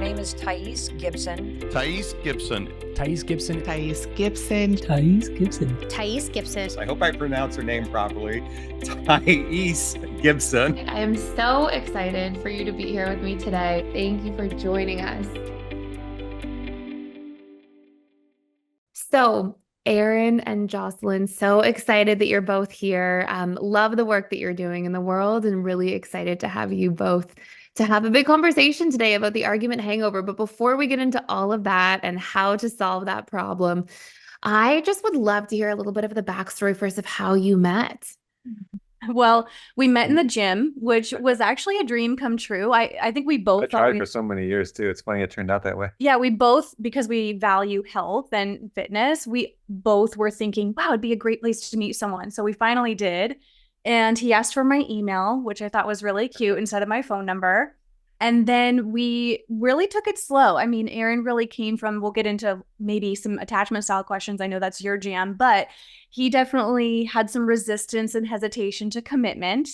name is Thais Gibson. Thais Gibson. Thais Gibson. Thais Gibson. Thais Gibson. Thais Gibson. I hope I pronounce her name properly. Thais Gibson. I am so excited for you to be here with me today. Thank you for joining us. So, Aaron and Jocelyn, so excited that you're both here. Love the work that you're doing in the world and really excited to have you both to have a big conversation today about the argument hangover. But before we get into all of that and how to solve that problem, I just would love to hear a little bit of the backstory first of how you met. Well, we met in the gym, which was actually a dream come true. I think we both I tried for so many years too. It's funny it turned out that way. Yeah, we both, because we value health and fitness, we both were thinking, wow, it'd be a great place to meet someone. So we finally did. And he asked for my email, which I thought was really cute, instead of my phone number. And then we really took it slow. I mean, Aaron really came from, we'll get into maybe some attachment style questions. I know that's your jam, but he definitely had some resistance and hesitation to commitment.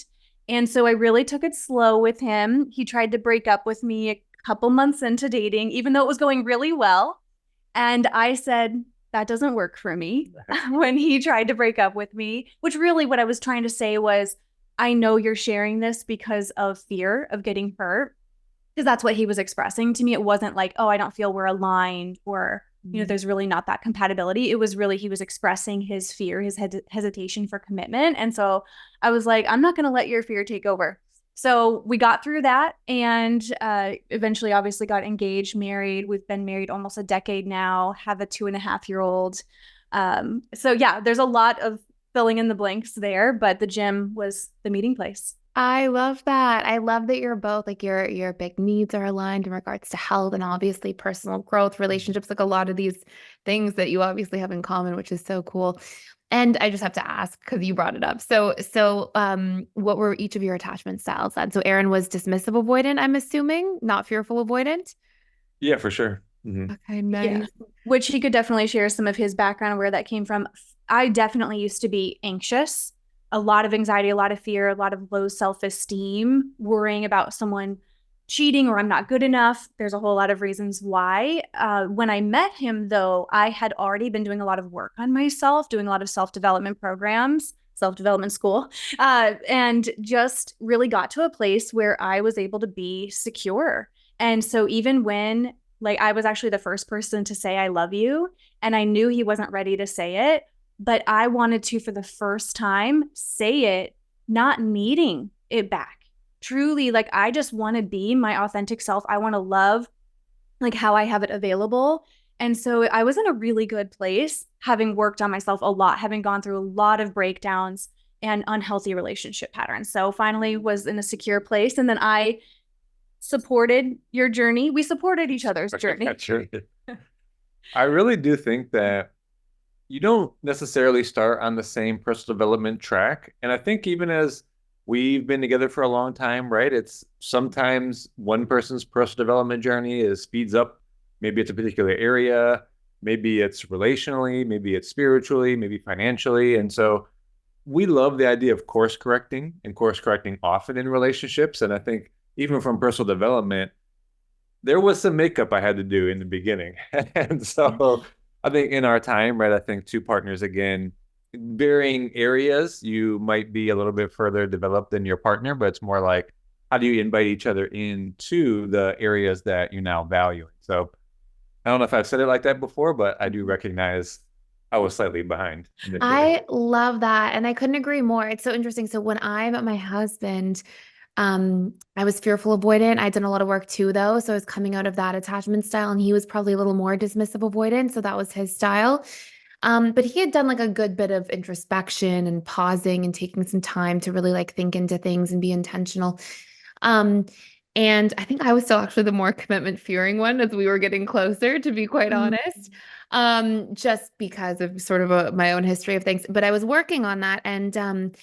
And so I really took it slow with him. He tried to break up with me a couple months into dating, even though it was going really well. And I said, that doesn't work for me when he tried to break up with me, which really what I was trying to say was, I know you're sharing this because of fear of getting hurt, because that's what he was expressing to me. It wasn't like, oh, I don't feel we're aligned or, you know, there's really not that compatibility. It was really, he was expressing his fear, his hesitation for commitment. And so I was like, I'm not going to let your fear take over. So we got through that and eventually obviously got engaged, married. We've been married almost a decade now, have a 2.5-year-old. So yeah, there's a lot of filling in the blanks there, but the gym was the meeting place. I love that. I love that you're both like your big needs are aligned in regards to health and obviously personal growth, relationships, like a lot of these things that you obviously have in common, which is so cool. And I just have to ask because you brought it up. So what were each of your attachment styles then? So Aaron was dismissive avoidant, I'm assuming, not fearful avoidant. Yeah, for sure. Mm-hmm. Okay, nice. Yeah. Which he could definitely share some of his background, where that came from. I definitely used to be anxious, a lot of anxiety, a lot of fear, a lot of low self-esteem, worrying about someone cheating or I'm not good enough. There's a whole lot of reasons why. When I met him, though, I had already been doing a lot of work on myself, doing a lot of self-development programs, self-development school, and just really got to a place where I was able to be secure. And so even when, like, I was actually the first person to say, I love you, and I knew he wasn't ready to say it, but I wanted to, for the first time, say it, not needing it back. Truly, like, I just want to be my authentic self. I want to love, like, how I have it available. And so I was in a really good place, having worked on myself a lot, having gone through a lot of breakdowns and unhealthy relationship patterns. So finally was in a secure place. And then I supported your journey. We supported each other's journey. Sure. I really do think that you don't necessarily start on the same personal development track. And I think even as we've been together for a long time, right? It's sometimes one person's personal development journey speeds up. Maybe it's a particular area, maybe it's relationally, maybe it's spiritually, maybe financially. And so we love the idea of course correcting and course correcting often in relationships. And I think even from personal development, there was some makeup I had to do in the beginning. And so I think in our time, right, I think two partners, again, varying areas, you might be a little bit further developed than your partner, but it's more like, how do you invite each other into the areas that you're now valuing? So I don't know if I've said it like that before, but I do recognize I was slightly behind. I love that. And I couldn't agree more. It's so interesting. So when I met my husband, I was fearful avoidant. I'd done a lot of work too, though. So I was coming out of that attachment style, and he was probably a little more dismissive avoidant. So that was his style. But he had done like a good bit of introspection and pausing and taking some time to really like think into things and be intentional. And I think I was still actually the more commitment fearing one as we were getting closer, to be quite honest, just because of sort of my own history of things. But I was working on that, and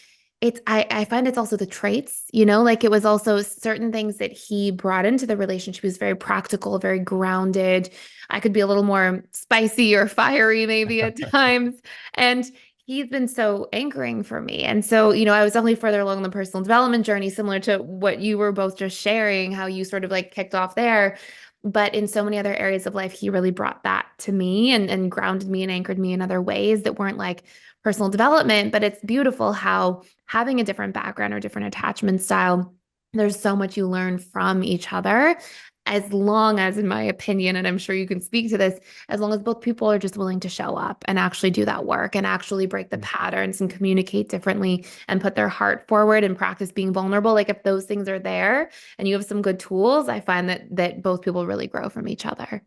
I find it's also the traits, like it was also certain things that he brought into the relationship. He was very practical, very grounded. I could be a little more spicy or fiery maybe at times. And he's been so anchoring for me. And so, I was definitely further along the personal development journey, similar to what you were both just sharing, how you sort of like kicked off there. But in so many other areas of life, he really brought that to me and grounded me and anchored me in other ways that weren't like personal development. But it's beautiful how having a different background or different attachment style, there's so much you learn from each other, as long as, in my opinion, and I'm sure you can speak to this, as long as both people are just willing to show up and actually do that work and actually break the patterns and communicate differently and put their heart forward and practice being vulnerable. Like if those things are there and you have some good tools, I find that both people really grow from each other.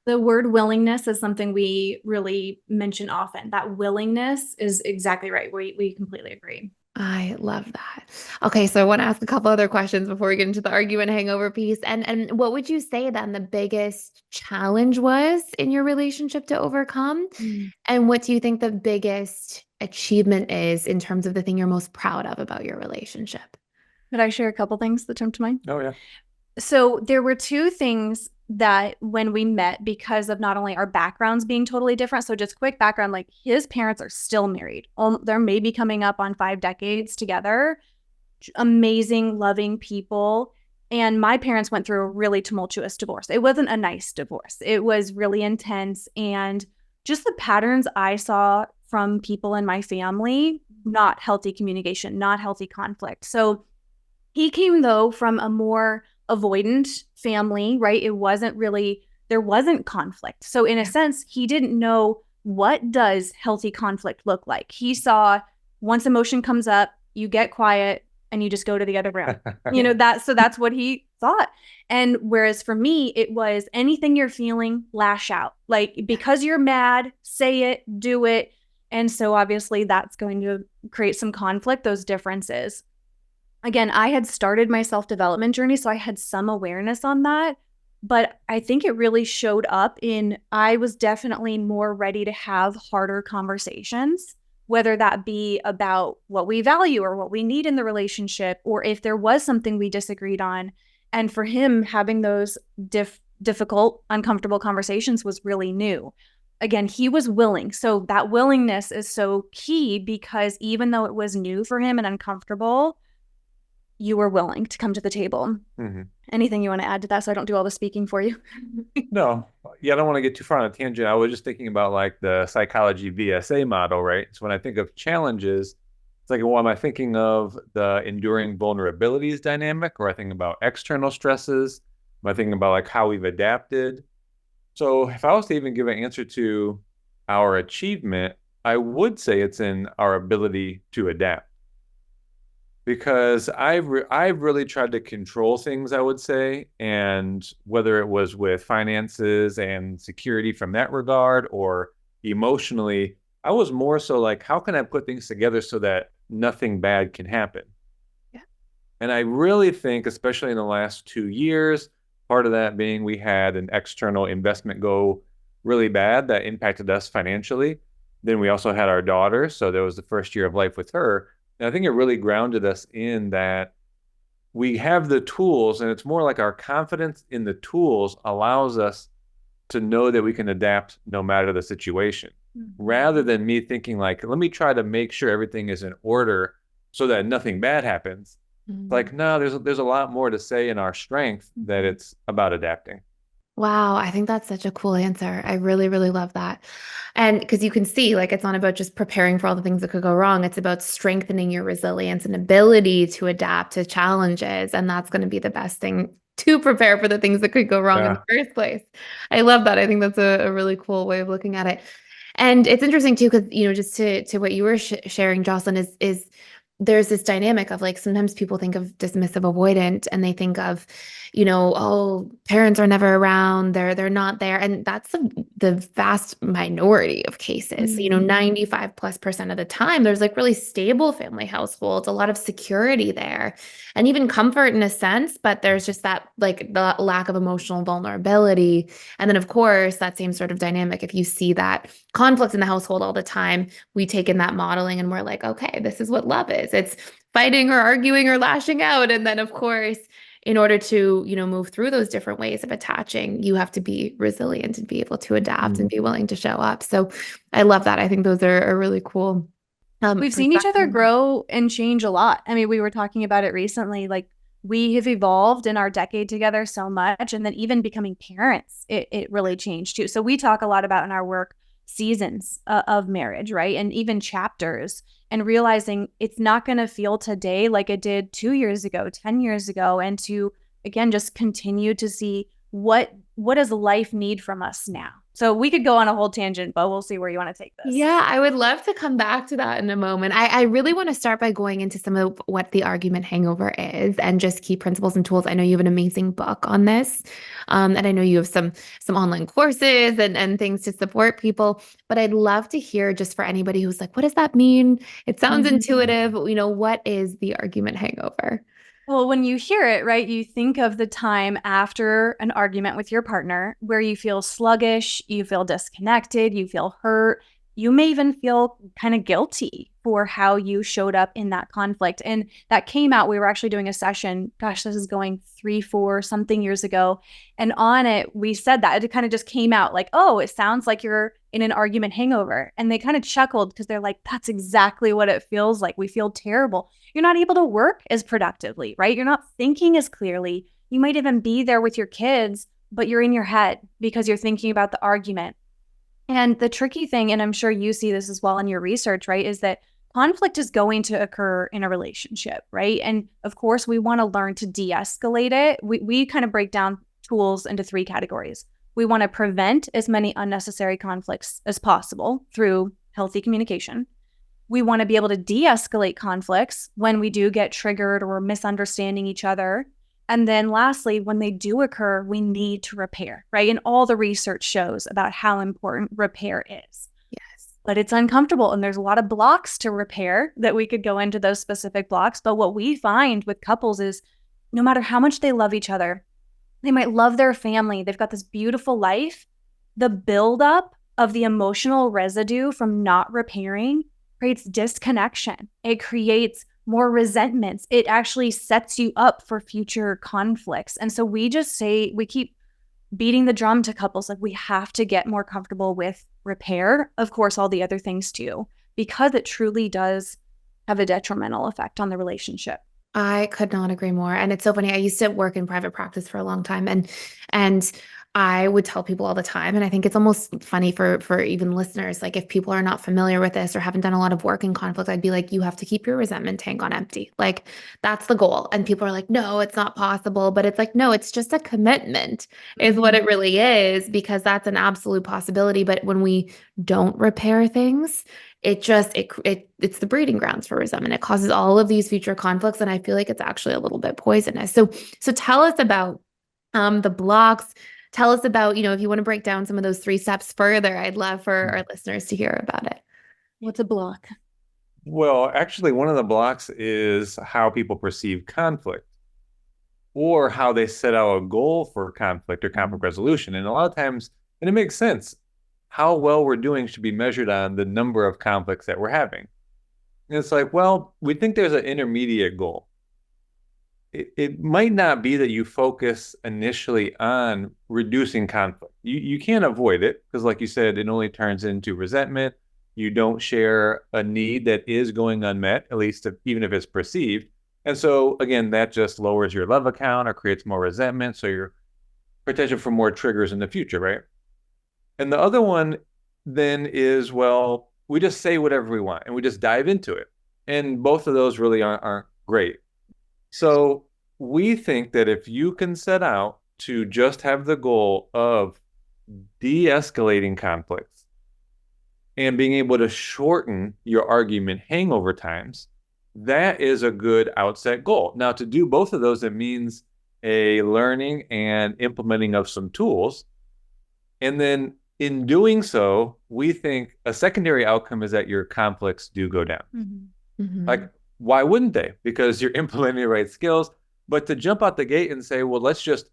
The word willingness is something we really mention often. That willingness is exactly right. We completely agree. I love that. Okay, so I want to ask a couple other questions before we get into the argument hangover piece. And what would you say then the biggest challenge was in your relationship to overcome? And what do you think the biggest achievement is in terms of the thing you're most proud of about your relationship? Could I share a couple things that jump to mind? Oh, yeah. So there were two things that when we met, because of not only our backgrounds being totally different. So just quick background, like his parents are still married. They're maybe coming up on 5 decades together. Amazing, loving people. And my parents went through a really tumultuous divorce. It wasn't a nice divorce. It was really intense. And just the patterns I saw from people in my family, not healthy communication, not healthy conflict. So he came, though, from a more avoidant family, right? It wasn't really, there wasn't conflict. So in a sense, he didn't know what does healthy conflict look like. He saw once emotion comes up, you get quiet and you just go to the other room. That's what he thought. And whereas for me, it was anything you're feeling, lash out. Like because you're mad, say it, do it. And so obviously that's going to create some conflict, those differences. Again, I had started my self-development journey, so I had some awareness on that, but I think it really showed up in I was definitely more ready to have harder conversations, whether that be about what we value or what we need in the relationship, or if there was something we disagreed on. And for him, having those difficult, uncomfortable conversations was really new. Again, he was willing. So that willingness is so key because even though it was new for him and uncomfortable, you were willing to come to the table. Mm-hmm. Anything you want to add to that so I don't do all the speaking for you? No. Yeah, I don't want to get too far on a tangent. I was just thinking about like the psychology VSA model, right? So when I think of challenges, it's like, well, am I thinking of the enduring vulnerabilities dynamic, or I think about external stresses? Am I thinking about like how we've adapted? So if I was to even give an answer to our achievement, I would say it's in our ability to adapt. Because I've really tried to control things, I would say, and whether it was with finances and security from that regard or emotionally, I was more so like, how can I put things together so that nothing bad can happen? Yeah. And I really think, especially in the last 2 years, part of that being we had an external investment go really bad that impacted us financially. Then we also had our daughter, so there was the first year of life with her. And I think it really grounded us in that we have the tools, and it's more like our confidence in the tools allows us to know that we can adapt no matter the situation, rather than me thinking like, let me try to make sure everything is in order so that nothing bad happens. Like, no, there's a lot more to say in our strength that it's about adapting. Wow, I think that's such a cool answer. I really, really love that. And because you can see, like, it's not about just preparing for all the things that could go wrong. It's about strengthening your resilience and ability to adapt to challenges. And that's going to be the best thing to prepare for the things that could go wrong in the first place. I love that. I think that's a really cool way of looking at it. And it's interesting too, because, just to what you were sharing, Jocelyn, is there's this dynamic of like, sometimes people think of dismissive avoidant and they think of, oh, parents are never around, they're not there. And that's the vast minority of cases. 95+% of the time, there's like really stable family households, a lot of security there, and even comfort in a sense, but there's just that like the lack of emotional vulnerability. And then of course, that same sort of dynamic, if you see that conflict in the household all the time, we take in that modeling and we're like, okay, this is what love is. It's fighting or arguing or lashing out. And then of course, in order to, move through those different ways of attaching, you have to be resilient and be able to adapt and be willing to show up. So I love that. I think those are really cool. We've seen each other grow and change a lot. I mean, we were talking about it recently, like we have evolved in our decade together so much. And then even becoming parents, it really changed too. So we talk a lot about in our work seasons of marriage, right? And even chapters, and realizing it's not going to feel today like it did 2 years ago, 10 years ago. And to, again, just continue to see what does life need from us now? So we could go on a whole tangent, but we'll see where you want to take this. Yeah, I would love to come back to that in a moment. I really want to start by going into some of what the argument hangover is and just key principles and tools. I know you have an amazing book on this. And I know you have some online courses and things to support people. But I'd love to hear, just for anybody who's like, what does that mean? It sounds intuitive. What is the argument hangover? Well, when you hear it, right, you think of the time after an argument with your partner where you feel sluggish, you feel disconnected, you feel hurt. You may even feel kind of guilty for how you showed up in that conflict. And that came out, we were actually doing a session, gosh, this is going 3-4 something years ago. And on it, we said that it kind of just came out like, oh, it sounds like you're in an argument hangover. And they kind of chuckled because they're like, that's exactly what it feels like. We feel terrible. You're not able to work as productively, right? You're not thinking as clearly. You might even be there with your kids, but you're in your head because you're thinking about the argument. And the tricky thing, and I'm sure you see this as well in your research, right, is that conflict is going to occur in a relationship, right? And of course, we want to learn to de-escalate it. We kind of break down tools into 3 categories. We want to prevent as many unnecessary conflicts as possible through healthy communication. We want to be able to de-escalate conflicts when we do get triggered or misunderstanding each other. And then lastly, when they do occur, we need to repair, right? And all the research shows about how important repair is. Yes. But it's uncomfortable. And there's a lot of blocks to repair that we could go into those specific blocks. But what we find with couples is no matter how much they love each other, they might love their family, they've got this beautiful life, the buildup of the emotional residue from not repairing creates disconnection. It creates more resentments. It actually sets you up for future conflicts. And so we just say, we keep beating the drum to couples, like we have to get more comfortable with repair. Of course, all the other things too, because it truly does have a detrimental effect on the relationship. I could not agree more. And it's so funny. I used to work in private practice for a long time, and I would tell people all the time, and I think it's almost funny for even listeners, like if people are not familiar with this or haven't done a lot of work in conflict, I'd be like, you have to keep your resentment tank on empty. Like that's the goal. And people are like, no, it's not possible. But it's like, no, it's just a commitment is what it really is, because that's an absolute possibility. But when we don't repair things, it's the breeding grounds for resentment. It causes all of these future conflicts. And I feel like it's actually a little bit poisonous. So tell us about the blocks. Tell us about, if you want to break down some of those 3 steps further, I'd love for our listeners to hear about it. What's a block? Well, actually, one of the blocks is how people perceive conflict or how they set out a goal for conflict or conflict resolution. And a lot of times, and it makes sense, how well we're doing should be measured on the number of conflicts that we're having. And it's like, well, we think there's an intermediate goal. It might not be that you focus initially on reducing conflict. You can't avoid it because, like you said, it only turns into resentment. You don't share a need that is going unmet, at least even if it's perceived. And so, again, that just lowers your love account or creates more resentment. So you're potential for more triggers in the future, right? And the other one then is, well, we just say whatever we want and we just dive into it. And both of those really aren't great. So we think that if you can set out to just have the goal of de-escalating conflicts and being able to shorten your argument hangover times, that is a good outset goal. Now, to do both of those, it means a learning and implementing of some tools. And then in doing so, we think a secondary outcome is that your conflicts do go down. Like, why wouldn't they? Because you're implementing the right skills. But to jump out the gate and say, well, let's just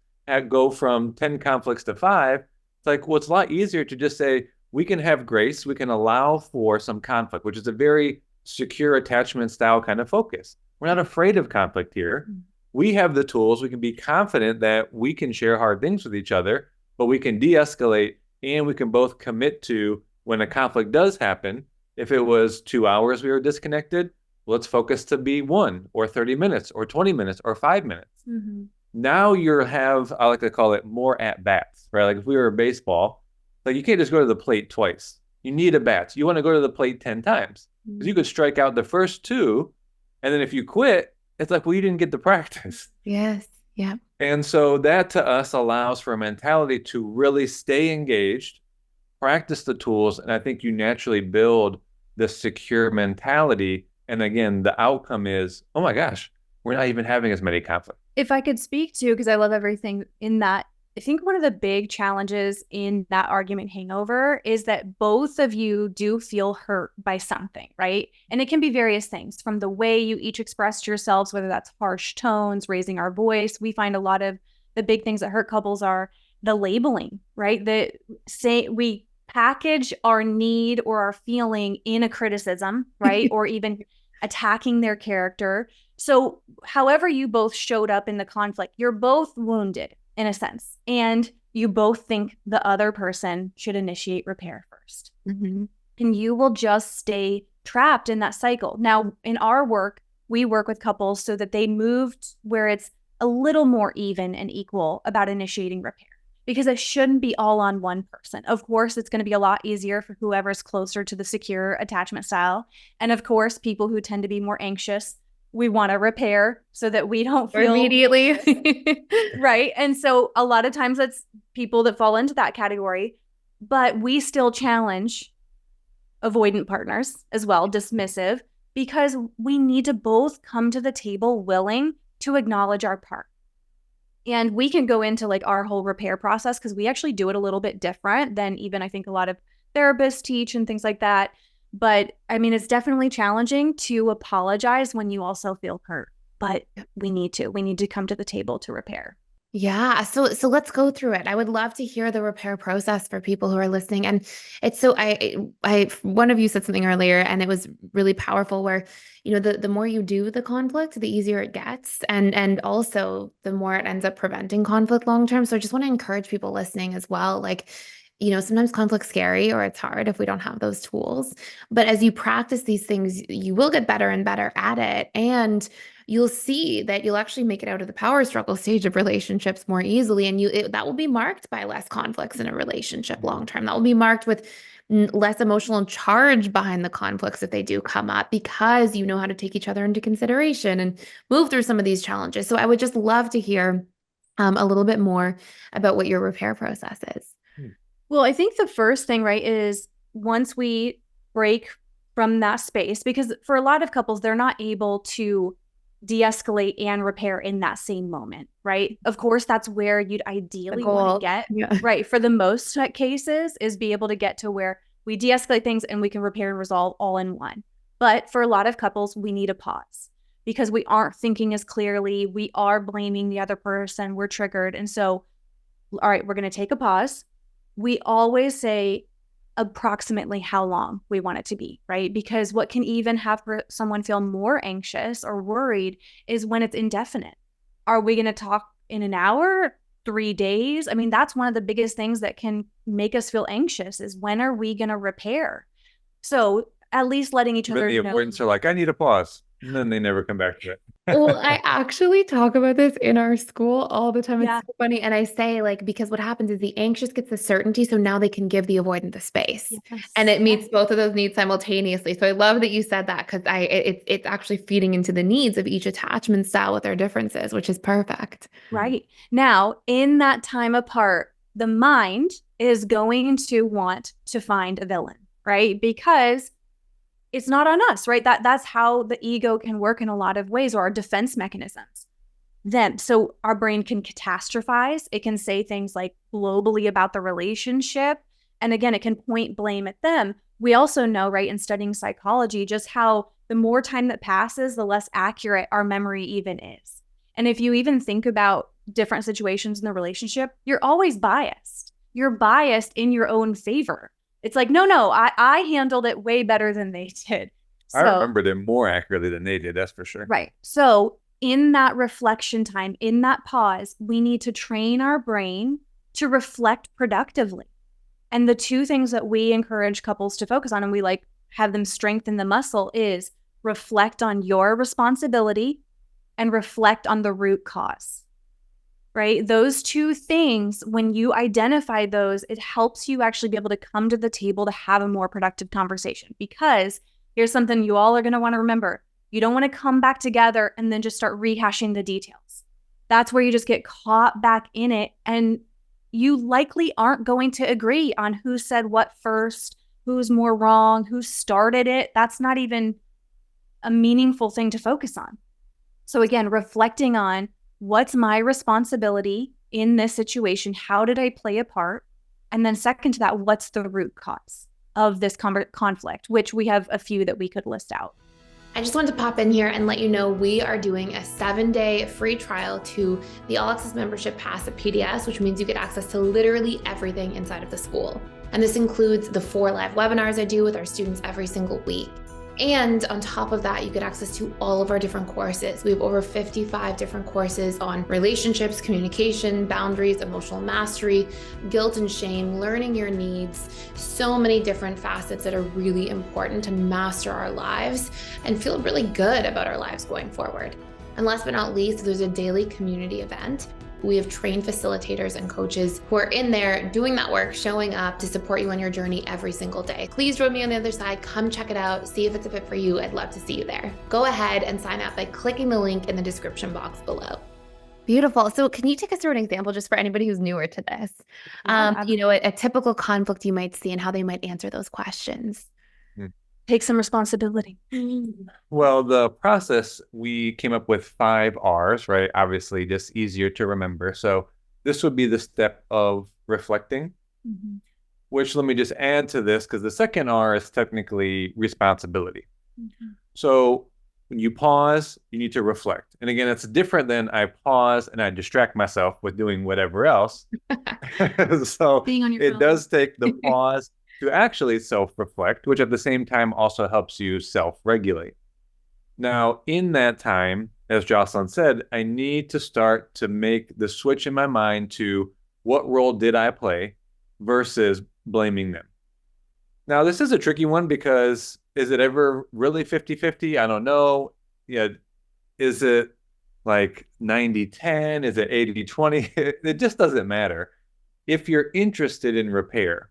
go from 10 conflicts to 5, it's like, well, it's a lot easier to just say, we can have grace. We can allow for some conflict, which is a very secure attachment style kind of focus. We're not afraid of conflict here. We have the tools. We can be confident that we can share hard things with each other, but we can de-escalate and we can both commit to when a conflict does happen. If it was 2 hours we were disconnected, let's focus to be 1 or 30 minutes or 20 minutes or 5 minutes. Mm-hmm. Now I like to call it more at bats, right? Like if we were baseball, like you can't just go to the plate twice. You need a bat. You want to go to the plate 10 times because you could strike out the first 2. And then if you quit, it's like, well, you didn't get the practice. Yes. Yeah. And so that to us allows for a mentality to really stay engaged, practice the tools. And I think you naturally build the secure mentality. And again, the outcome is, oh my gosh, we're not even having as many conflicts. If I could speak to, because I love everything in that, I think one of the big challenges in that argument hangover is that both of you do feel hurt by something, right? And it can be various things, from the way you each expressed yourselves, whether that's harsh tones, raising our voice. We find a lot of the big things that hurt couples are the labeling, right? We package our need or our feeling in a criticism, right? Or even attacking their character. So however you both showed up in the conflict, you're both wounded in a sense, and you both think the other person should initiate repair first. Mm-hmm. And you will just stay trapped in that cycle. Now, in our work, we work with couples so that they moved where it's a little more even and equal about initiating repair, because it shouldn't be all on one person. Of course, it's going to be a lot easier for whoever's closer to the secure attachment style. And of course, people who tend to be more anxious, we want to repair so that we don't feel immediately. right. And so a lot of times that's people that fall into that category, but we still challenge avoidant partners as well, dismissive, because we need to both come to the table willing to acknowledge our part. And we can go into like our whole repair process because we actually do it a little bit different than even I think a lot of therapists teach and things like that. But I mean, it's definitely challenging to apologize when you also feel hurt, but we need to come to the table to repair. Yeah. So let's go through it. I would love to hear the repair process for people who are listening. And it's so one of you said something earlier and it was really powerful where, the more you do the conflict, the easier it gets. And also the more it ends up preventing conflict long-term. So I just want to encourage people listening as well. Like, sometimes conflict's scary or it's hard if we don't have those tools. But as you practice these things, you will get better and better at it. And you'll see that you'll actually make it out of the power struggle stage of relationships more easily. And that will be marked by less conflicts in a relationship long-term. That will be marked with less emotional charge behind the conflicts if they do come up, because you know how to take each other into consideration and move through some of these challenges. So I would just love to hear a little bit more about what your repair process is. Well, I think the first thing, right, is once we break from that space, because for a lot of couples, they're not able to de-escalate and repair in that same moment, right? Of course, that's where you'd ideally want to get, right? For the most cases is be able to get to where we de-escalate things and we can repair and resolve all in one. But for a lot of couples, we need a pause because we aren't thinking as clearly. We are blaming the other person. We're triggered. And so, all right, we're going to take a pause. We always say approximately how long we want it to be, right? Because what can even have someone feel more anxious or worried is when it's indefinite. Are we going to talk in an hour, 3 days? I mean, that's one of the biggest things that can make us feel anxious is when are we going to repair? So at least letting each other know. The avoidants are like, I need a pause. And then they never come back to it. Well, I actually talk about this in our school all the time. Yeah. It's so funny. And I say because what happens is the anxious gets the certainty. So now they can give the avoidant the space. Yes. And it meets both of those needs simultaneously. So I love that you said that because it's actually feeding into the needs of each attachment style with their differences, which is perfect. Right. Now, in that time apart, the mind is going to want to find a villain, right? Because it's not on us, right? That's how the ego can work in a lot of ways, or our defense mechanisms. So our brain can catastrophize. It can say things like globally about the relationship. And again, it can point blame at them. We also know, right, in studying psychology, just how the more time that passes, the less accurate our memory even is. And if you even think about different situations in the relationship, you're always biased. You're biased in your own favor. It's like, no, I handled it way better than they did. So, I remembered it more accurately than they did, that's for sure. Right. So in that reflection time, in that pause, we need to train our brain to reflect productively. And the two things that we encourage couples to focus on, and we have them strengthen the muscle, is reflect on your responsibility and reflect on the root cause, right? Those two things, when you identify those, it helps you actually be able to come to the table to have a more productive conversation. Because here's something you all are going to want to remember. You don't want to come back together and then just start rehashing the details. That's where you just get caught back in it. And you likely aren't going to agree on who said what first, who's more wrong, who started it. That's not even a meaningful thing to focus on. So again, reflecting on what's my responsibility in this situation? How did I play a part? And then second to that, what's the root cause of this conflict, which we have a few that we could list out. I just wanted to pop in here and let you know we are doing a 7-day free trial to the All Access Membership Pass at PDS, which means you get access to literally everything inside of the school. And this includes the 4 live webinars I do with our students every single week. And on top of that, you get access to all of our different courses. We have over 55 different courses on relationships, communication, boundaries, emotional mastery, guilt and shame, learning your needs, so many different facets that are really important to master our lives and feel really good about our lives going forward. And last but not least, there's a daily community event. We have trained facilitators and coaches who are in there doing that work, showing up to support you on your journey every single day. Please join me on the other side. Come check it out. See if it's a fit for you. I'd love to see you there. Go ahead and sign up by clicking the link in the description box below. Beautiful. So can you take us through an example just for anybody who's newer to this? A typical conflict you might see and how they might answer those questions. Take some responsibility. Well, the process, we came up with 5 R's, right? Obviously, just easier to remember. So this would be the step of reflecting, which let me just add to this, because the second R is technically responsibility. So when you pause, you need to reflect. And again, it's different than I pause and I distract myself with doing whatever else. So Being on your it phone. does take the pause to actually self-reflect, which at the same time also helps you self-regulate. Now, in that time, as Jocelyn said, I need to start to make the switch in my mind to what role did I play versus blaming them. Now, this is a tricky one because is it ever really 50-50? I don't know. Yeah. Is it like 90-10? Is it 80-20? It just doesn't matter. If you're interested in repair,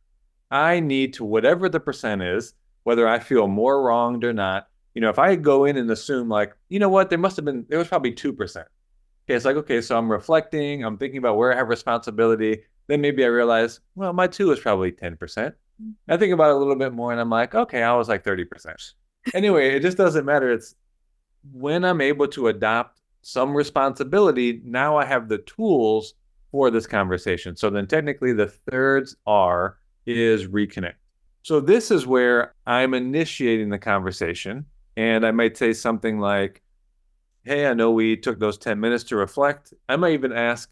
I need to, whatever the percent is, whether I feel more wronged or not, if I go in and assume like, you know what, there was probably 2%. Okay, it's like, okay, so I'm reflecting, I'm thinking about where I have responsibility. Then maybe I realize, well, my 2 is probably 10%. I think about it a little bit more and I'm like, okay, I was like 30%. Anyway, it just doesn't matter. It's when I'm able to adopt some responsibility, now I have the tools for this conversation. So then technically the third R is reconnect. So this is where I'm initiating the conversation. And I might say something like, hey, I know we took those 10 minutes to reflect. I might even ask,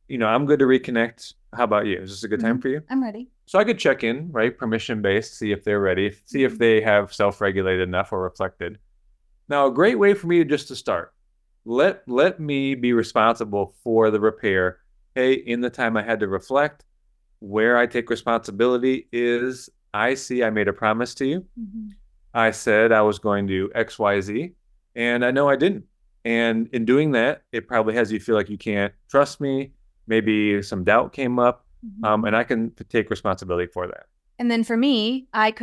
I'm good to reconnect. How about you? Is this a good time for you? I'm ready. So I could check in, right? Permission-based, see if they're ready, see if they have self-regulated enough or reflected. Now, a great way for me just to start, let me be responsible for the repair. Hey, in the time I had to reflect, where I take responsibility is I see I made a promise to you. I said I was going to X, Y, Z, and I know I didn't. And in doing that, it probably has you feel like you can't trust me. Maybe some doubt came up, and I can take responsibility for that. And then for me, I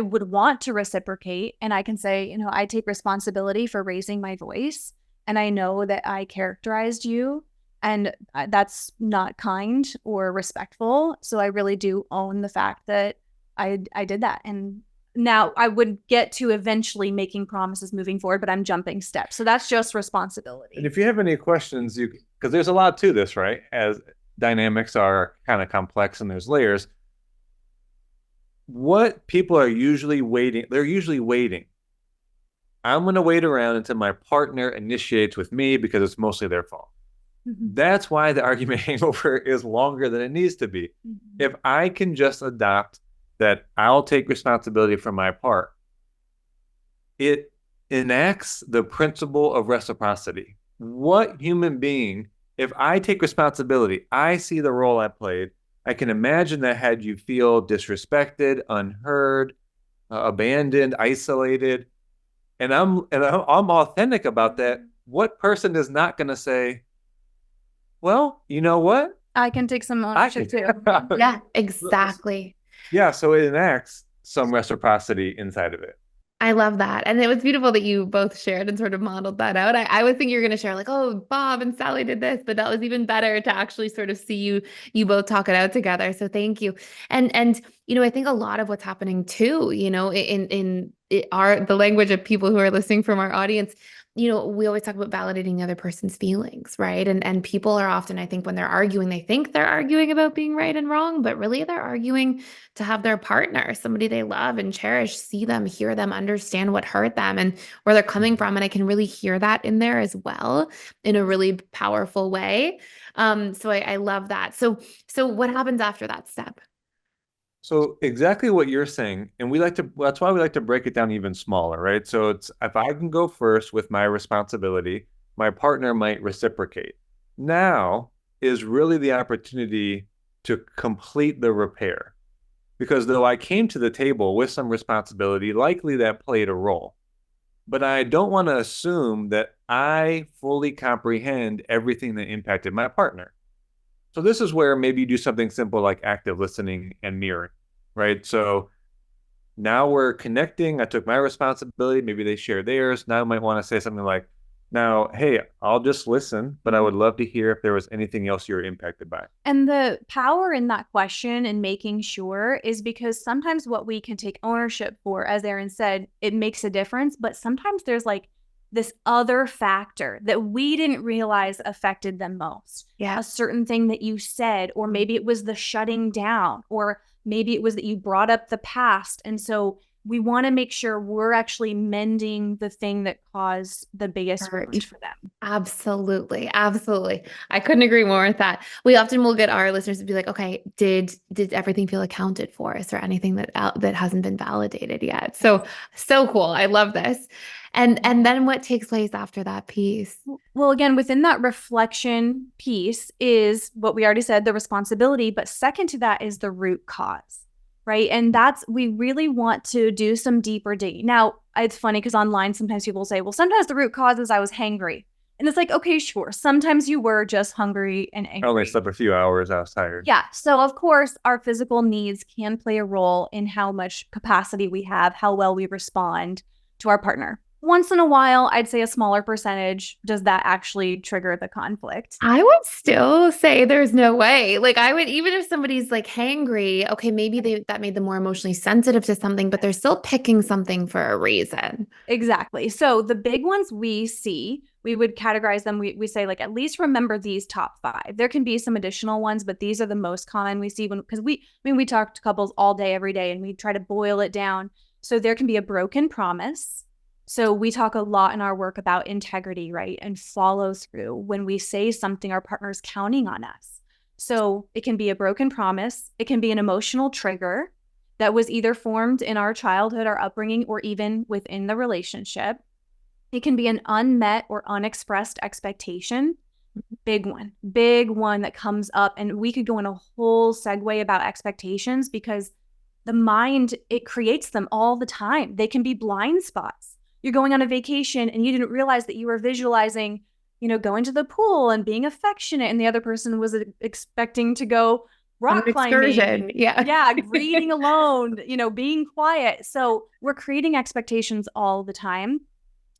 would want to reciprocate, and I can say, I take responsibility for raising my voice, and I know that I characterized you, and that's not kind or respectful. So I really do own the fact that I did that. And now I would get to eventually making promises moving forward, but I'm jumping steps. So that's just responsibility. And if you have any questions, because there's a lot to this, right? As dynamics are kind of complex and there's layers. What people are usually waiting, they're usually waiting. I'm going to wait around until my partner initiates with me because it's mostly their fault. That's why the argument hangover is longer than it needs to be. If I can just adopt that I'll take responsibility for my part, it enacts the principle of reciprocity. What human being, if I take responsibility, I see the role I played, I can imagine that had you feel disrespected, unheard, abandoned, isolated, And I'm authentic about that. What person is not going to say, well, you know what? I can take some I ownership can. too. Yeah, exactly. Yeah, so it enacts some reciprocity inside of it. I love that. And it was beautiful that you both shared and sort of modeled that out. I was thinking you were going to share like, oh, Bob and Sally did this, but that was even better to actually sort of see you both talk it out together. So thank you. And I think a lot of what's happening too, in the language of people who are listening from our audience, we always talk about validating the other person's feelings, right? And people are often, I think, when they're arguing, they think they're arguing about being right and wrong, but really they're arguing to have their partner, somebody they love and cherish, see them, hear them, understand what hurt them and where they're coming from. And I can really hear that in there as well in a really powerful way. So I love that. So what happens after that step? So exactly what you're saying, and that's why we like to break it down even smaller, right? So it's if I can go first with my responsibility, my partner might reciprocate. Now is really the opportunity to complete the repair. Because though I came to the table with some responsibility, likely that played a role. But I don't want to assume that I fully comprehend everything that impacted my partner. So this is where maybe you do something simple like active listening and mirroring, right? So now we're connecting. I took my responsibility. Maybe they share theirs. Now I might want to say something like, now, hey, I'll just listen, but I would love to hear if there was anything else you're impacted by. And the power in that question and making sure is because sometimes what we can take ownership for, as Aaron said, it makes a difference. But sometimes there's like this other factor that we didn't realize affected them most. Yeah. A certain thing that you said, or maybe it was the shutting down, or maybe it was that you brought up the past. And so we want to make sure we're actually mending the thing that caused the biggest hurt for them. Absolutely. Absolutely. I couldn't agree more with that. We often will get our listeners to be like, okay, did everything feel accounted for? Is there anything that hasn't been validated yet? So cool. I love this. And then what takes place after that piece? Well, again, within that reflection piece is what we already said, the responsibility, but second to that is the root cause. Right. And we really want to do some deeper digging. Now, it's funny because online, sometimes people say, well, sometimes the root cause is I was hangry. And it's like, okay, sure. Sometimes you were just hungry and angry. I only slept a few hours. I was tired. Yeah. So, of course, our physical needs can play a role in how much capacity we have, how well we respond to our partner. Once in a while, I'd say a smaller percentage, does that actually trigger the conflict? I would still say there's no way. Like I would, even if somebody's like hangry, okay, maybe that made them more emotionally sensitive to something, but they're still picking something for a reason. Exactly. So the big ones we see, we would categorize them. We say like, at least remember these top 5. There can be some additional ones, but these are the most common we see because we talk to couples all day, every day, and we try to boil it down. So there can be a broken promise. So we talk a lot in our work about integrity, right? And follow through. When we say something, our partner's counting on us. So it can be a broken promise. It can be an emotional trigger that was either formed in our childhood, our upbringing, or even within the relationship. It can be an unmet or unexpressed expectation. Big one that comes up. And we could go in a whole segue about expectations because the mind, it creates them all the time. They can be blind spots. You're going on a vacation and you didn't realize that you were visualizing, going to the pool and being affectionate, and the other person was expecting to go rock climbing. Yeah, reading alone, being quiet. So we're creating expectations all the time.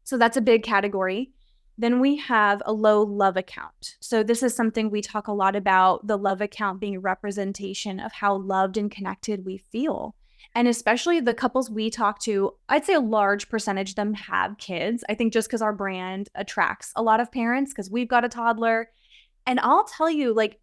So that's a big category. Then we have a low love account. So this is something we talk a lot about, the love account being a representation of how loved and connected we feel. And especially the couples we talk to, I'd say a large percentage of them have kids. I think just because our brand attracts a lot of parents because we've got a toddler. And I'll tell you, like,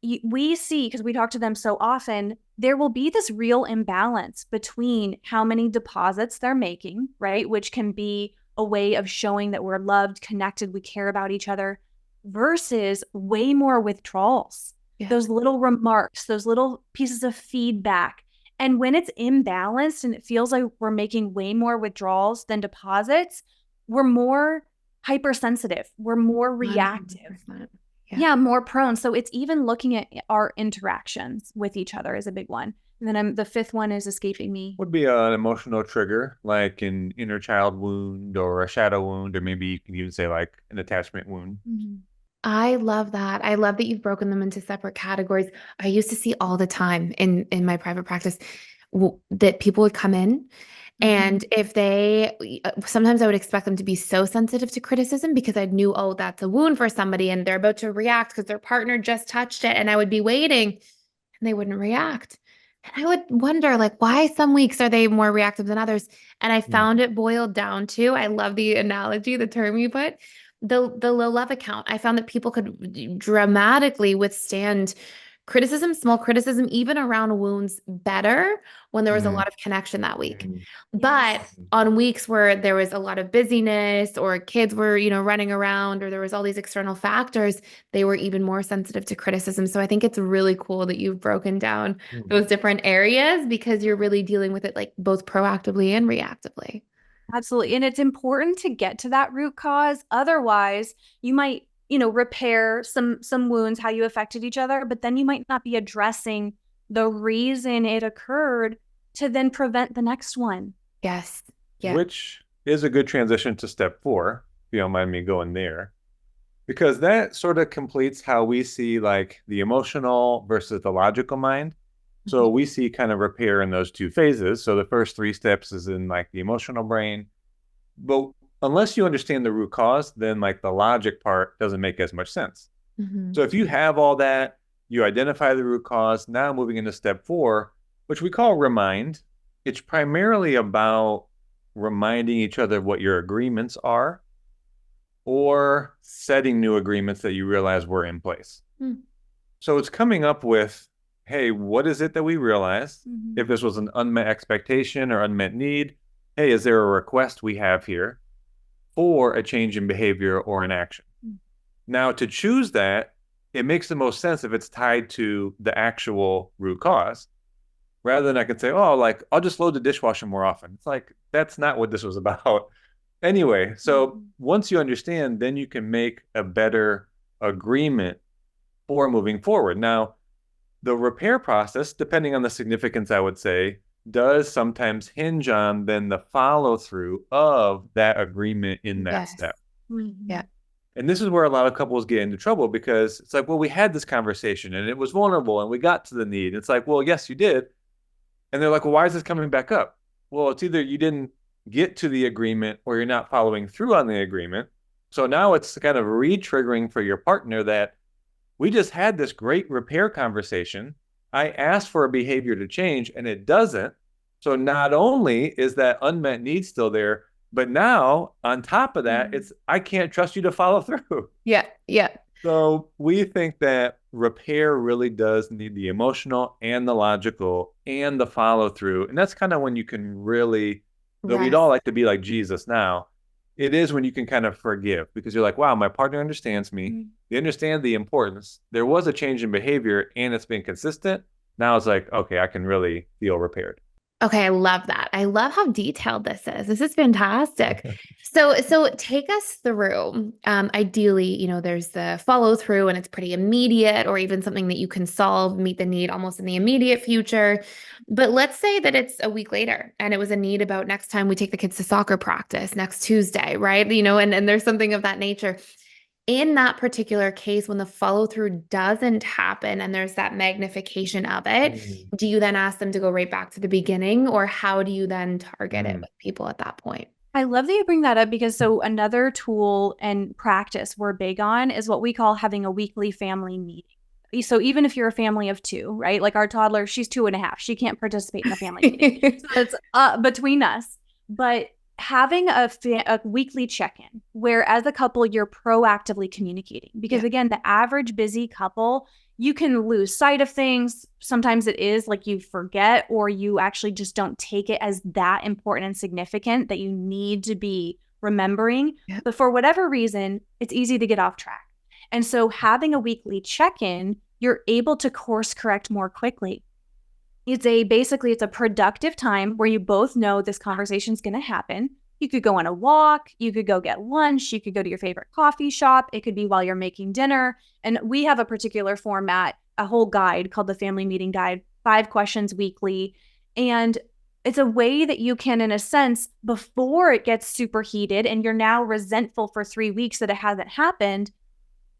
we see, because we talk to them so often, there will be this real imbalance between how many deposits they're making, right? Which can be a way of showing that we're loved, connected, we care about each other, versus way more withdrawals. Yeah. Those little remarks, those little pieces of feedback. And when it's imbalanced and it feels like we're making way more withdrawals than deposits, we're more hypersensitive. We're more reactive. Yeah, more prone. So it's even looking at our interactions with each other is a big one. And then the fifth one is escaping me. Would be an emotional trigger, like an inner child wound or a shadow wound, or maybe you can even say like an attachment wound. Mm-hmm. I love that. I love that you've broken them into separate categories. I used to see all the time in my private practice that people would come in, and if they, sometimes I would expect them to be so sensitive to criticism because I knew, oh, that's a wound for somebody and they're about to react because their partner just touched it, and I would be waiting and they wouldn't react. And I would wonder, like, why some weeks are they more reactive than others? And I found it boiled down to, I love the analogy, the term you put, the low love account. I found that people could dramatically withstand criticism, small criticism, even around wounds better when there was a lot of connection that week. But on weeks where there was a lot of busyness or kids were, running around, or there was all these external factors, they were even more sensitive to criticism. So I think it's really cool that you've broken down those different areas because you're really dealing with it like both proactively and reactively. Absolutely. And it's important to get to that root cause. Otherwise, you might, repair some wounds, how you affected each other, but then you might not be addressing the reason it occurred to then prevent the next one. Yes. Yeah. Which is a good transition to step 4, if you don't mind me going there, because that sort of completes how we see like the emotional versus the logical mind. So we see kind of repair in those 2 phases. So the first 3 steps is in like the emotional brain, but unless you understand the root cause, then like the logic part doesn't make as much sense. So if you have all that, you identify the root cause, now moving into step 4, which we call remind. It's primarily about reminding each other what your agreements are or setting new agreements that you realize were in place. So it's coming up with, hey, what is it that we realized? If this was an unmet expectation or unmet need, hey, is there a request we have here for a change in behavior or an action? Now, to choose that, it makes the most sense if it's tied to the actual root cause, rather than I could say, oh, like, I'll just load the dishwasher more often. It's like, that's not what this was about. Anyway, so once you understand, then you can make a better agreement for moving forward. Now, the repair process, depending on the significance, I would say, does sometimes hinge on then the follow through of that agreement in that step. Yeah. And this is where a lot of couples get into trouble, because it's like, well, we had this conversation and it was vulnerable and we got to the need. It's like, well, yes, you did. And they're like, well, why is this coming back up? Well, it's either you didn't get to the agreement or you're not following through on the agreement. So now it's kind of re-triggering for your partner that we just had this great repair conversation. I asked for a behavior to change and it doesn't. So not only is that unmet need still there, but now on top of that, it's, I can't trust you to follow through. Yeah. Yeah. So we think that repair really does need the emotional and the logical and the follow through. And that's kind of when you can really, though we'd all like to be like Jesus now, it is when you can kind of forgive, because you're like, wow, my partner understands me. They understand the importance. There was a change in behavior and it's been consistent. Now it's like, okay, I can really feel repaired. Okay, I love that. I love how detailed this is. This is fantastic. So take us through. Ideally, there's the follow through and it's pretty immediate, or even something that you can solve, meet the need almost in the immediate future. But let's say that it's a week later and it was a need about next time we take the kids to soccer practice next Tuesday, right? And there's something of that nature. In that particular case, when the follow through doesn't happen and there's that magnification of it, do you then ask them to go right back to the beginning, or how do you then target it with people at that point? I love that you bring that up, because so another tool and practice we're big on is what we call having a weekly family meeting. So even if you're a family of 2, right? Like our toddler, she's 2.5. She can't participate in the family meeting. So it's between us. But having a weekly check-in where as a couple, you're proactively communicating, because again, the average busy couple, you can lose sight of things. Sometimes it is like you forget, or you actually just don't take it as that important and significant that you need to be remembering. But for whatever reason, it's easy to get off track. And so having a weekly check-in, you're able to course correct more quickly. It's a productive time where you both know this conversation is going to happen. You could go on a walk, you could go get lunch, you could go to your favorite coffee shop. It could be while you're making dinner. And we have a particular format, a whole guide called the Family Meeting Guide 5 questions weekly. And it's a way that you can, in a sense, before it gets super heated and you're now resentful for 3 weeks that it hasn't happened,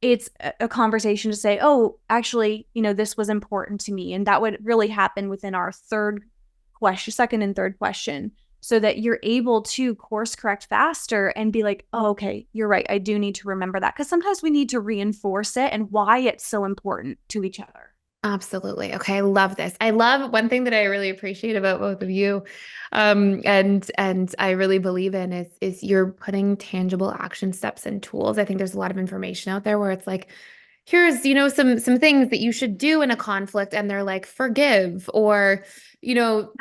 it's a conversation to say, oh, actually, this was important to me. And that would really happen within our second and third question, so that you're able to course correct faster and be like, oh, okay, you're right. I do need to remember that. Because sometimes we need to reinforce it and why it's so important to each other. Absolutely. Okay. I love this. I love one thing that I really appreciate about both of you. And I really believe in is you're putting tangible action steps and tools. I think there's a lot of information out there where it's like, here's, some things that you should do in a conflict. And they're like, forgive or,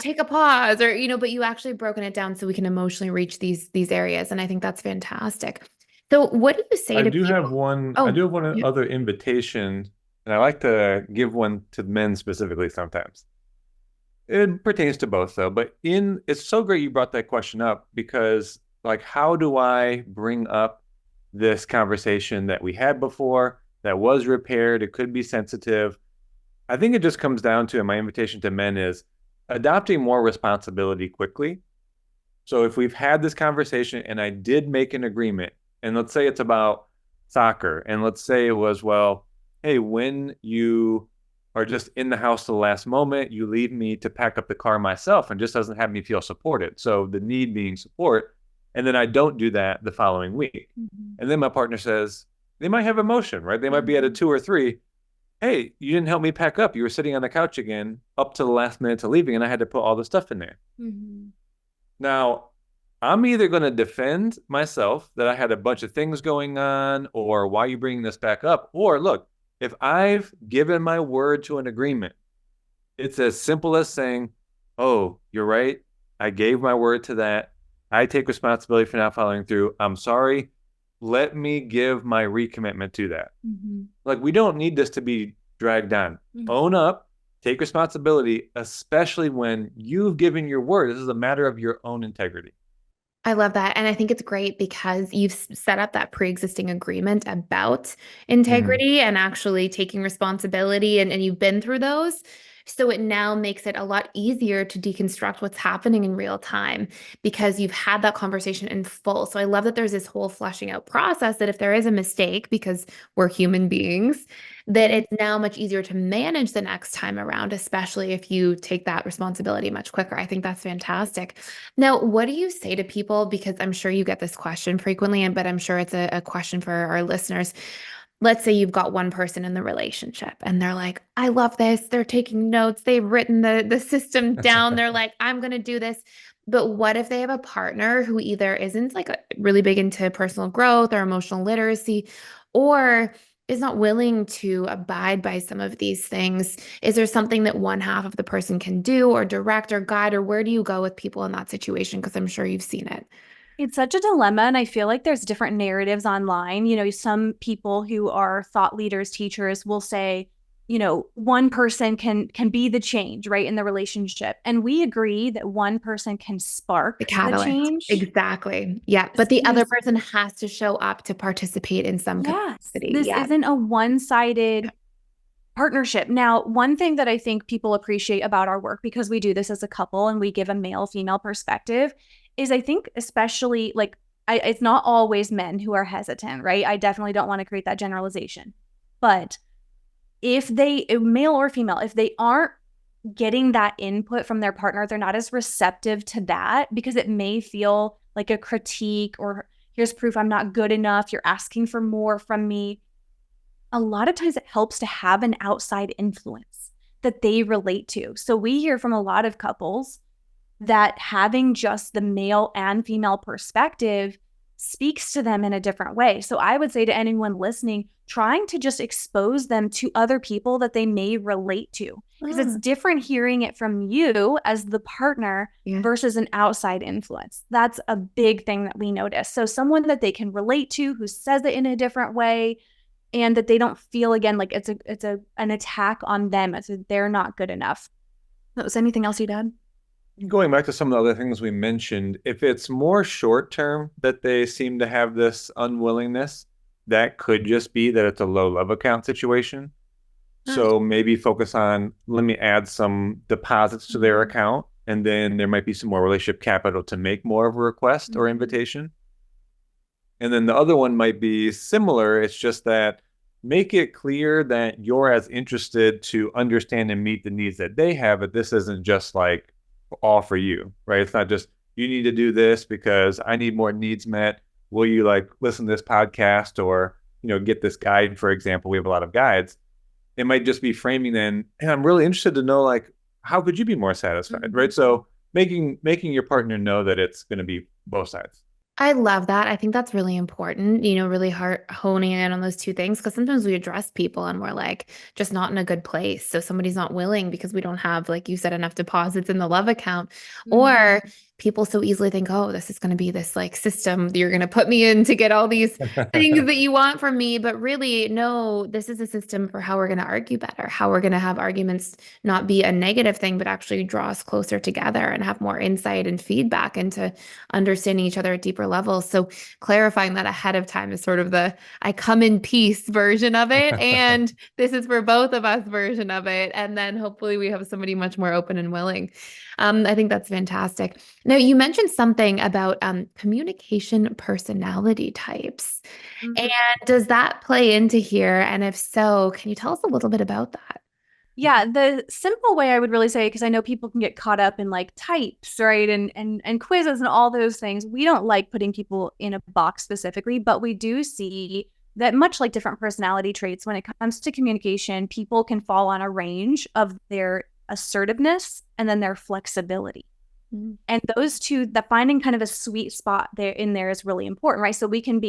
take a pause or, but you actually broken it down so we can emotionally reach these areas. And I think that's fantastic. So what do you say to people? I do have one yeah. other invitation, and I like to give one to men specifically sometimes. It pertains to both though, but it's so great you brought that question up, because like, how do I bring up this conversation that we had before that was repaired? It could be sensitive. I think it just comes down to, and my invitation to men is adopting more responsibility quickly. So if we've had this conversation and I did make an agreement, and let's say it's about soccer, and let's say it was, well, hey, when you are just in the house to the last moment, you leave me to pack up the car myself, and just doesn't have me feel supported. So the need being support. And then I don't do that the following week. Mm-hmm. And then my partner says, they might have emotion, right? They might be at a 2 or 3. Hey, you didn't help me pack up. You were sitting on the couch again up to the last minute to leaving, and I had to put all the stuff in there. Mm-hmm. Now, I'm either going to defend myself that I had a bunch of things going on, or why are you bringing this back up? Or look, if I've given my word to an agreement, it's as simple as saying, oh, you're right. I gave my word to that. I take responsibility for not following through. I'm sorry. Let me give my recommitment to that. Mm-hmm. Like, we don't need this to be dragged on. Mm-hmm. Own up, take responsibility, especially when you've given your word. This is a matter of your own integrity. I love that. And I think it's great because you've set up that pre-existing agreement about integrity and actually taking responsibility, and you've been through those. So it now makes it a lot easier to deconstruct what's happening in real time because you've had that conversation in full. So I love that there's this whole fleshing out process that if there is a mistake, because we're human beings, that it's now much easier to manage the next time around, especially if you take that responsibility much quicker. I think that's fantastic. Now, what do you say to people? Because I'm sure you get this question frequently, but I'm sure it's a question for our listeners. Let's say you've got one person in the relationship and they're like, I love this. They're taking notes. They've written the system down. They're like, I'm going to do this. But what if they have a partner who either isn't like really big into personal growth or emotional literacy, or is not willing to abide by some of these things? Is there something that one half of the person can do or direct or guide, or where do you go with people in that situation? Because I'm sure you've seen it. It's such a dilemma. And I feel like there's different narratives online. Some people who are thought leaders, teachers will say, one person can be the change, right, in the relationship. And we agree that one person can spark the change. Exactly. Yeah. But the other person has to show up to participate in some capacity. This isn't a one-sided partnership. Now, one thing that I think people appreciate about our work, because we do this as a couple and we give a male-female perspective, is I think especially it's not always men who are hesitant, right? I definitely don't want to create that generalization. But if male or female, if they aren't getting that input from their partner, they're not as receptive to that, because it may feel like a critique, or here's proof I'm not good enough. You're asking for more from me. A lot of times it helps to have an outside influence that they relate to. So we hear from a lot of couples that having just the male and female perspective speaks to them in a different way. So I would say to anyone listening, trying to just expose them to other people that they may relate to, because it's different hearing it from you as the partner versus an outside influence. That's a big thing that we notice. So someone that they can relate to, who says it in a different way, and that they don't feel, again, like it's an attack on them, as if they're not good enough. Was anything else you'd add? Going back to some of the other things we mentioned, if it's more short term that they seem to have this unwillingness, that could just be that it's a low love account situation. So maybe focus on, let me add some deposits to their account, and then there might be some more relationship capital to make more of a request or invitation. And then the other one might be similar. It's just that make it clear that you're as interested to understand and meet the needs that they have, but this isn't just like all for you, right? It's not just, you need to do this because I need more needs met. Will you like listen to this podcast or, get this guide, for example? We have a lot of guides. It might just be framing then, and I'm really interested to know, like, how could you be more satisfied, right? So making your partner know that it's going to be both sides. I love that. I think that's really important, really honing in on those two things, because sometimes we address people and we're like just not in a good place. So somebody's not willing because we don't have, like you said, enough deposits in the love account, or people so easily think, oh, this is going to be this like system that you're going to put me in to get all these things that you want from me. But really, no, this is a system for how we're going to argue better, how we're going to have arguments not be a negative thing, but actually draw us closer together and have more insight and feedback into understanding each other at deeper levels. So clarifying that ahead of time is sort of the I come in peace version of it. And this is for both of us version of it. And then hopefully we have somebody much more open and willing. I think that's fantastic. Now, you mentioned something about communication personality types. And does that play into here? And if so, can you tell us a little bit about that? Yeah, the simple way I would really say, because I know people can get caught up in like types, right? And quizzes and all those things. We don't like putting people in a box specifically, but we do see that much like different personality traits, when it comes to communication, people can fall on a range of their assertiveness and then their flexibility. And those two, the finding kind of a sweet spot there in there is really important, right? So we can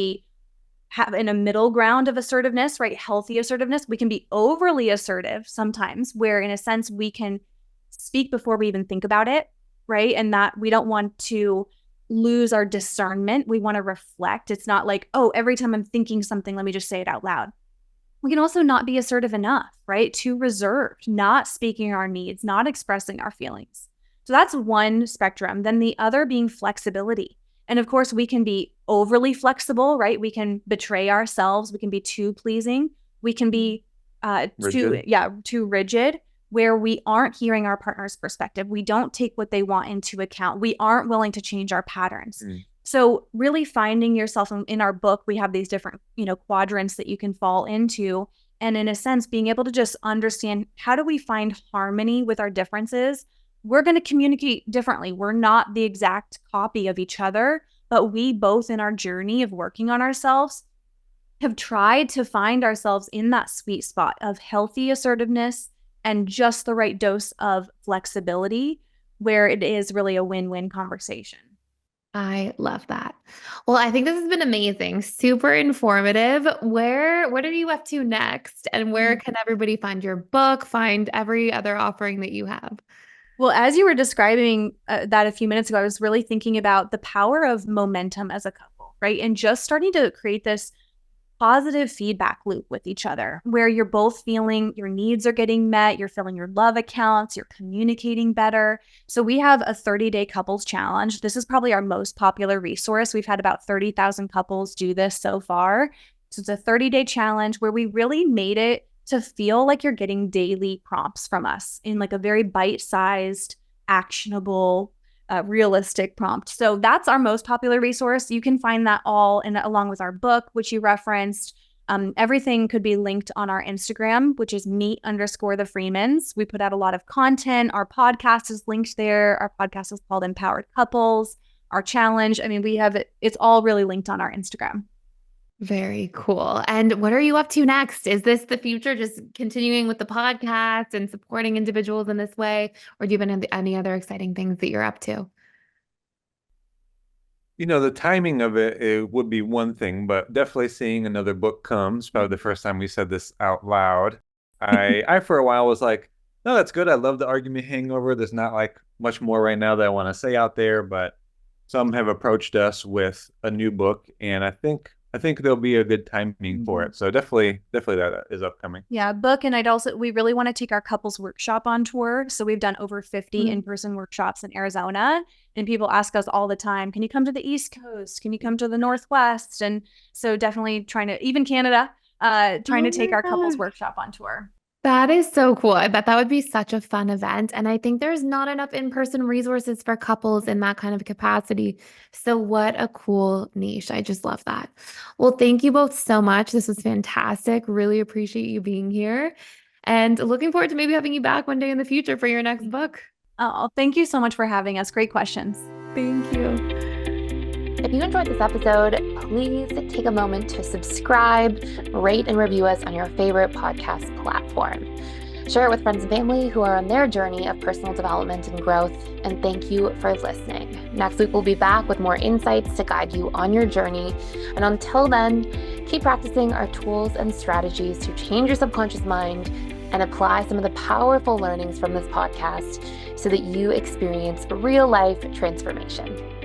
have in a middle ground of assertiveness, right? Healthy assertiveness. We can be overly assertive sometimes, where in a sense we can speak before we even think about it, right? And that we don't want to lose our discernment. We want to reflect. It's not like, oh, every time I'm thinking something, let me just say it out loud. We can also not be assertive enough, right? Too reserved, not speaking our needs, not expressing our feelings. So that's one spectrum. Then the other being flexibility. And of course, we can be overly flexible, right? We can betray ourselves. We can be too pleasing. We can be too rigid, where we aren't hearing our partner's perspective. We don't take what they want into account. We aren't willing to change our patterns. So really finding yourself in our book, we have these different, quadrants that you can fall into. And in a sense, being able to just understand, how do we find harmony with our differences? We're going to communicate differently. We're not the exact copy of each other, but we both in our journey of working on ourselves have tried to find ourselves in that sweet spot of healthy assertiveness and just the right dose of flexibility, where it is really a win-win conversation. I love that. Well, I think this has been amazing, super informative. What are you up to next? And where can everybody find your book, find every other offering that you have? Well, as you were describing that a few minutes ago, I was really thinking about the power of momentum as a couple, right? And just starting to create this positive feedback loop with each other, where you're both feeling your needs are getting met, you're filling your love accounts, you're communicating better. So we have a 30-day couples challenge. This is probably our most popular resource. We've had about 30,000 couples do this so far. So it's a 30-day challenge where we really made it to feel like you're getting daily prompts from us in like a very bite-sized, actionable, realistic prompt. So that's our most popular resource. You can find that all along with our book, which you referenced. Everything could be linked on our Instagram, which is meet_the Freemans. We put out a lot of content. Our podcast is linked there. Our podcast is called Empowered Couples. Our challenge, we have it. It's all really linked on our Instagram. Very cool. And what are you up to next? Is this the future, just continuing with the podcast and supporting individuals in this way? Or do you have any other exciting things that you're up to? The timing of it would be one thing, but definitely seeing another book comes. Probably the first time we said this out loud. I for a while was like, no, that's good. I love the Argument Hangover. There's not like much more right now that I want to say out there, but some have approached us with a new book, and I think there'll be a good timing for it. So definitely that is upcoming. Yeah, book. And we really want to take our couples workshop on tour. So we've done over 50 in-person workshops in Arizona, and people ask us all the time, can you come to the East Coast? Can you come to the Northwest? And so definitely even Canada, trying to take our couples workshop on tour. That is so cool. I bet that would be such a fun event. And I think there's not enough in-person resources for couples in that kind of capacity. So what a cool niche. I just love that. Well, thank you both so much. This was fantastic. Really appreciate you being here. And looking forward to maybe having you back one day in the future for your next book. Oh, thank you so much for having us. Great questions. Thank you. If you enjoyed this episode, please take a moment to subscribe, rate, and review us on your favorite podcast platform. Share it with friends and family who are on their journey of personal development and growth, and thank you for listening. Next week, we'll be back with more insights to guide you on your journey. And until then, keep practicing our tools and strategies to change your subconscious mind and apply some of the powerful learnings from this podcast so that you experience real life transformation.